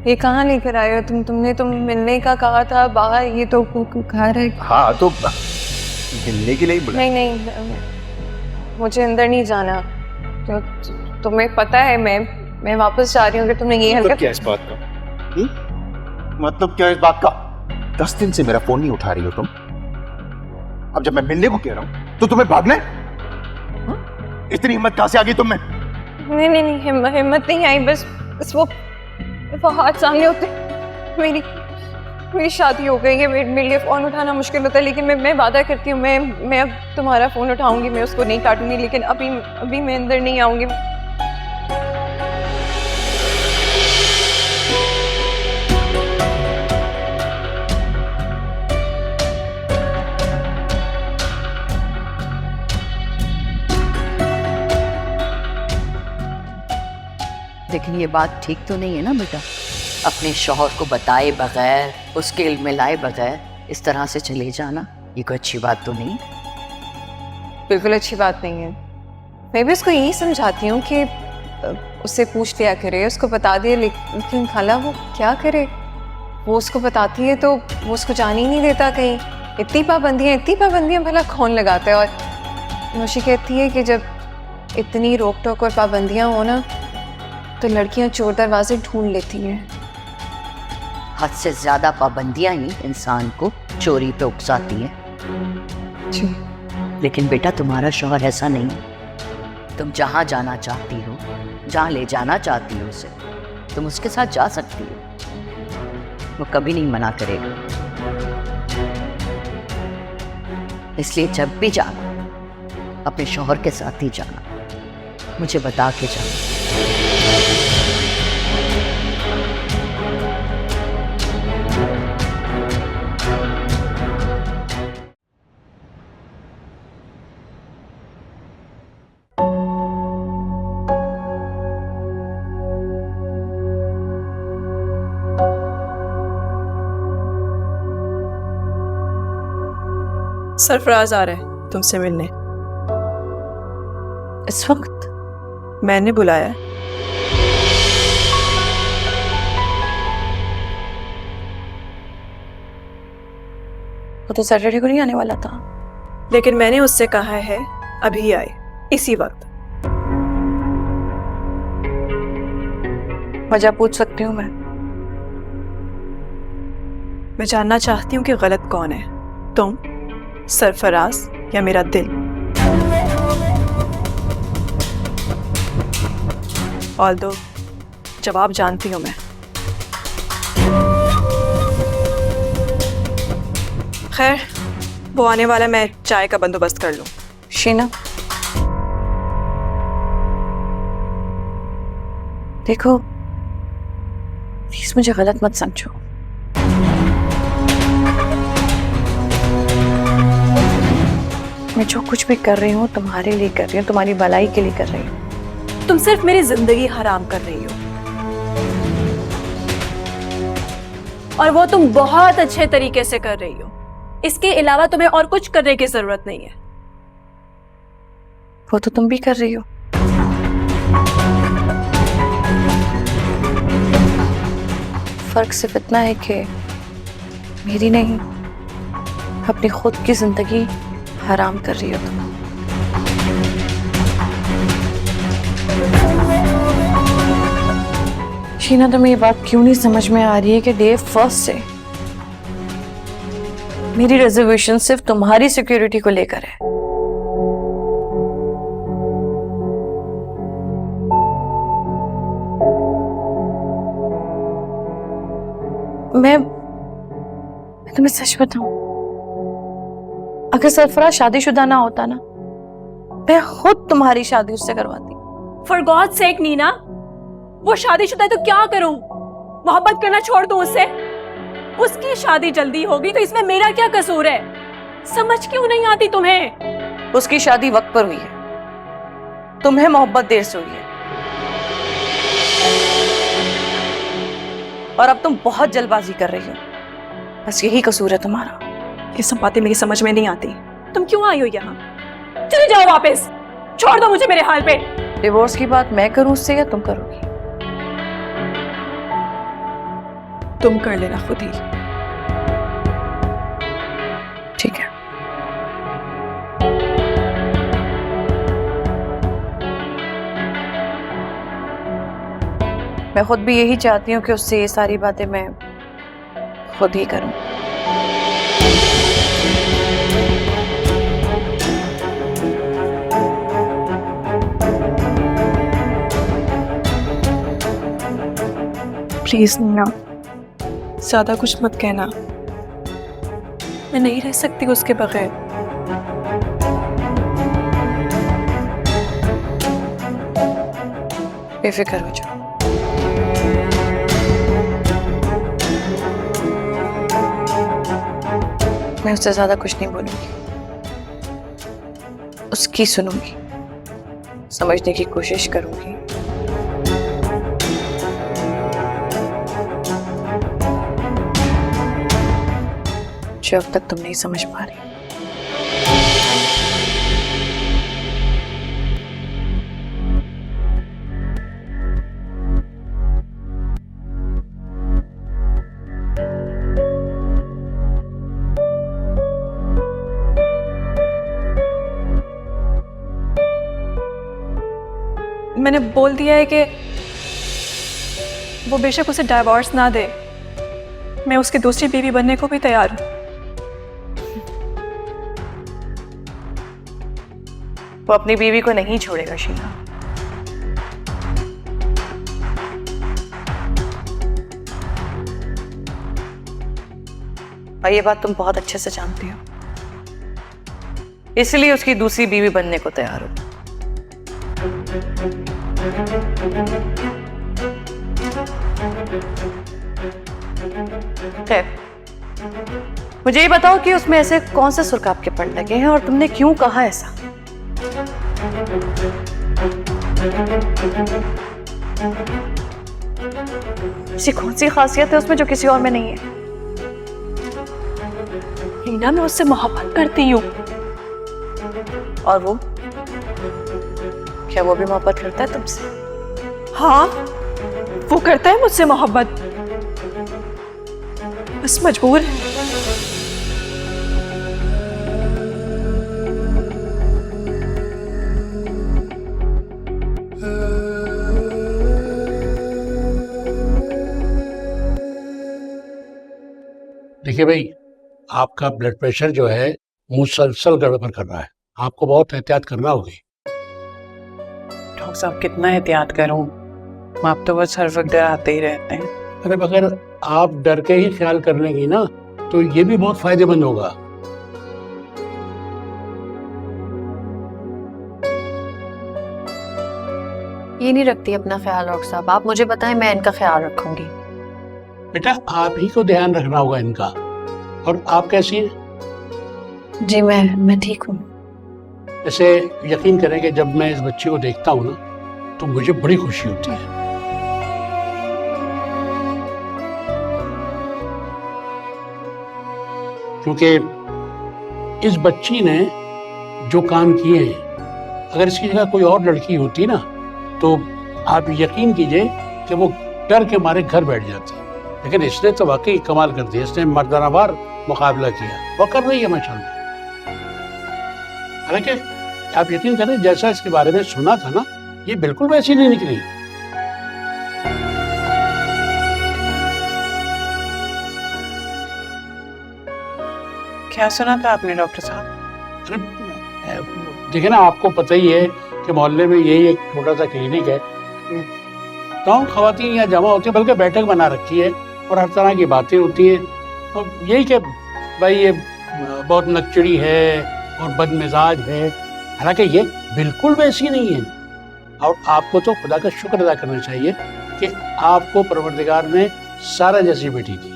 ये कहाँ लेकर आए हो तुमने तो मिलने का कहा था बाहर, ये तो घर है। हाँ तो मिलने के लिए ही बुलाया। नहीं, मुझे अंदर नहीं जाना। तुम्हें पता है मैं वापस जा रही हूँ। अगर तुमने ये मतलब क्या इस बात का? मतलब क्या इस बात का? 10 दिन से मेरा फोन नहीं उठा रही हो तुम। अब जब मैं मिलने को कह रहा हूँ तो तुम्हें भागना है? इतनी हिम्मत कहाँ से आ गई तुम में? नहीं, हिम्मत नहीं आई। बस वो हाथ सामने होते मेरी शादी हो गई है। मेरे लिए फोन उठाना मुश्किल होता है, लेकिन मैं वादा करती हूँ मैं अब तुम्हारा फोन उठाऊंगी, मैं उसको नहीं काटूंगी। लेकिन अभी मैं अंदर नहीं आऊंगी। लेकिन ये बात ठीक तो नहीं है ना बेटा, अपने शौहर को बताए बगैर, उसके इल्म में लाए बगैर इस तरह से चले जाना, ये कोई अच्छी बात तो नहीं। बिल्कुल अच्छी बात नहीं है। मैं भी उसको यही समझाती हूँ कि उससे पूछ लिया करे, उसको बता दिए। लेकिन खाला वो क्या करे? वो उसको बताती है तो वो उसको जाने ही नहीं देता कहीं। इतनी पाबंदियाँ भला कौन लगाता है? और नौशी कहती है कि जब इतनी रोक टोक और पाबंदियाँ हो ना तो लड़कियां चोर दरवाजे ढूंढ लेती हैं। हद से ज्यादा पाबंदियां ही इंसान को चोरी पे उकसाती हैं। जी। लेकिन बेटा तुम्हारा शौहर ऐसा नहीं है। तुम जहां जाना चाहती हो, जहां ले जाना चाहती हो उसे, तुम उसके साथ जा सकती हो, वो कभी नहीं मना करेगा। इसलिए जब भी जाना अपने शौहर के साथ ही जाना, मुझे बता के जाना। सरफराज आ रहा है तुमसे मिलने। इस वक्त? मैंने बुलाया। वो तो सैटरडे को नहीं आने वाला था। लेकिन मैंने उससे कहा है अभी आए, इसी वक्त। वजह पूछ सकती हूँ मैं जानना चाहती हूँ कि गलत कौन है, तुम, सरफराज या मेरा दिल? ऑल्दो जवाब जानती हूँ मैं। खैर वो आने वाला, मैं चाय का बंदोबस्त कर लूँ। शीना, देखो प्लीज मुझे गलत मत समझो। मैं जो कुछ भी कर रही हूँ तुम्हारे लिए कर रही हूँ, तुम्हारी भलाई के लिए कर रही हूँ। तुम सिर्फ मेरी जिंदगी हराम कर रही हो, और वो तुम बहुत अच्छे तरीके से कर रही हो। इसके अलावा तुम्हें और कुछ करने की जरूरत नहीं है। वो तो तुम भी कर रही हो। फर्क सिर्फ इतना है कि मेरी नहीं, अपनी खुद की जिंदगी हराम कर रही हो तुम। शीना, तुम्हें ये बात क्यों नहीं समझ में आ रही है कि डे फर्स्ट से मेरी रिजर्वेशन सिर्फ तुम्हारी सिक्योरिटी को लेकर है। मैं तुम्हें सच बताऊं, अगर सरफराज शादीशुदा ना होता ना, मैं खुद तुम्हारी शादी उससे करवाती। फॉर गॉड सेक नीना, वो शादीशुदा है तो क्या करूं? मोहब्बत करना छोड़ दूं उससे? उसकी शादी जल्दी होगी तो इसमें मेरा क्या कसूर है? समझ क्यों नहीं आती तुम्हें? उसकी शादी वक्त पर हुई है, तुम्हें मोहब्बत देर से हुई है। और अब तुम बहुत जल्दबाजी कर रही हो, बस यही कसूर है तुम्हारा। ये सब बातें मेरी समझ में नहीं आती। तुम क्यों आई हो यहाँ? चले जाओ वापस, छोड़ दो मुझे मेरे हाल पे। डिवोर्स की बात मैं करूं उससे या तुम करोगी? तुम कर लेना खुद ही। ठीक है। मैं खुद भी यही चाहती हूँ कि उससे ये सारी बातें मैं खुद ही करूँ। प्लीज नीना, ज्यादा कुछ मत कहना, मैं नहीं रह सकती उसके बगैर। बेफिक्र हो जाओ। मैं उससे ज्यादा कुछ नहीं बोलूंगी, उसकी सुनूंगी, समझने की कोशिश करूंगी। जो अब तक तुम नहीं समझ पा रही। मैंने बोल दिया है कि वो बेशक उसे डाइवोर्स ना दे, मैं उसकी दूसरी बीवी बनने को भी तैयार हूं। वो अपनी बीवी को नहीं छोड़ेगा शीला। और ये बात तुम बहुत अच्छे से जानती हो, इसलिए उसकी दूसरी बीवी बनने को तैयार हो। खैर, मुझे ये बताओ कि उसमें ऐसे कौन से सुर्ख आपके पड़ लगे हैं और तुमने क्यों कहा ऐसा? ऐसी कौन सी खासियत है उसमें जो किसी और में नहीं है? नीना, मैं उससे मोहब्बत करती हूँ। और वो क्या, वो भी मोहब्बत करता है तुमसे? हाँ, वो करता है मुझसे मोहब्बत, बस मजबूर है। देखिए भाई, आपका ब्लड प्रेशर जो है मुसलसल गड़बड़ कर रहा है, आपको बहुत एहतियात करना होगी। डॉक्टर साहब, कितना एहतियात करूं? आप तो बस हर वक्त डराते ही रहते हैं। अरे अगर आप डर के ही ख्याल कर लेंगी ना तो ये भी बहुत फायदेमंद होगा। ये नहीं रखती अपना ख्याल डॉक्टर साहब, आप मुझे बताएं, मैं इनका ख्याल रखूंगी। बेटा, आप ही को ध्यान रखना होगा इनका। और आप कैसी हैं? जी मैं ठीक हूँ। ऐसे यकीन करें कि जब मैं इस बच्ची को देखता हूँ ना तो मुझे बड़ी खुशी होती है। क्योंकि इस बच्ची ने जो काम किए हैं, अगर इसकी जगह कोई और लड़की होती ना तो आप यकीन कीजिए कि वो डर के मारे घर बैठ जाती। लेकिन इसने तो वाकई कमाल कर दिया, इसने मर्दानावार मुकाबला किया, वो कर रही है माशाल्लाह। हालांकि आप यकीन करें, जैसा इसके बारे में सुना था ना, ये बिल्कुल वैसी नहीं निकली। क्या सुना था आपने डॉक्टर साहब? अरे देखिए ना, आपको पता ही है कि मोहल्ले में यही एक छोटा सा क्लिनिक है, तो खवातीन यहाँ जमा होती है, बल्कि बैठक बना रखी है और हर तरह की बातें होती हैं। और यही कि भाई ये बहुत नकचड़ी है और बदमिजाज है, हालांकि ये बिल्कुल वैसी नहीं है। और आपको तो खुदा का शुक्र अदा करना चाहिए कि आपको परवरदिगार ने सारा जैसी बेटी दी।